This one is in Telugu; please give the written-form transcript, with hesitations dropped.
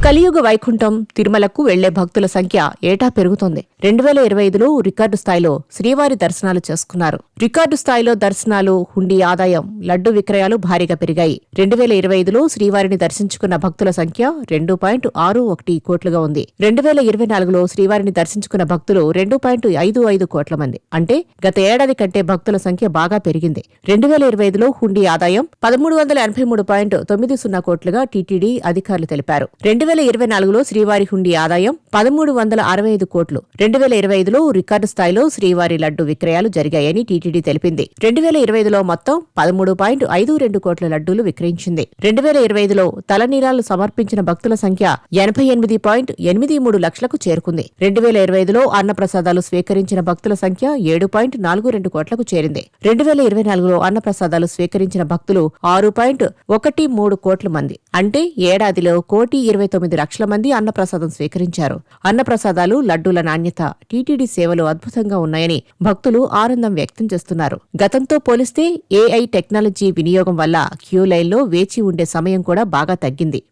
కలియుగ వైకుంఠం తిరుమలకు వెళ్లే భక్తుల సంఖ్య ఏటా పెరుగుతోంది. 2025లో రికార్డు స్థాయిలో శ్రీవారి దర్శనాలు చేసుకున్నారు. రికార్డు స్థాయిలో దర్శనాలు, హుండీ ఆదాయం, లడ్డు విక్రయాలు భారీగా పెరిగాయి. 2025లో శ్రీవారిని దర్శించుకున్న భక్తుల సంఖ్య 2.61 కోట్లుగా ఉంది. 2024లో శ్రీవారిని దర్శించుకున్న భక్తులు 2.55 కోట్ల మంది. అంటే గత ఏడాది కంటే భక్తుల సంఖ్య బాగా పెరిగింది. 2025లో హుండీ ఆదాయం 1383.90 కోట్లుగా టీటీడీ అధికారులు తెలిపారు. 2024లో శ్రీవారి హుండీ ఆదాయం 1365 కోట్లు. 2025లో రికార్డు స్థాయిలో శ్రీవారి లడ్డు విక్రయాలు జరిగాయని టీటీడీ తెలిపింది. 2025లో మొత్తం 13.52 కోట్ల లడ్డూలు విక్రయించింది. 2025లో తలనీలాలు సమర్పించిన భక్తుల సంఖ్య 88.83 లక్షలకు చేరుకుంది. 2025లో అన్నప్రసాదాలు స్వీకరించిన భక్తుల సంఖ్య 7.42 కోట్లకు చేరింది. 2024లో అన్నప్రసాదాలు స్వీకరించిన భక్తులు 6.13 కోట్ల మంది. అంటే ఏడాదిలో 1.29 లక్షల మంది అన్నప్రసాదం స్వీకరించారు. అన్నప్రసాదాలు, లడ్డూల నాణ్యత, టీటీడీ సేవలు అద్భుతంగా ఉన్నాయని భక్తులు ఆనందం వ్యక్తం చేస్తున్నారు. గతంతో పోలిస్తే ఏఐ టెక్నాలజీ వినియోగం వల్ల క్యూ లైన్లో వేచి ఉండే సమయం కూడా బాగా తగ్గింది.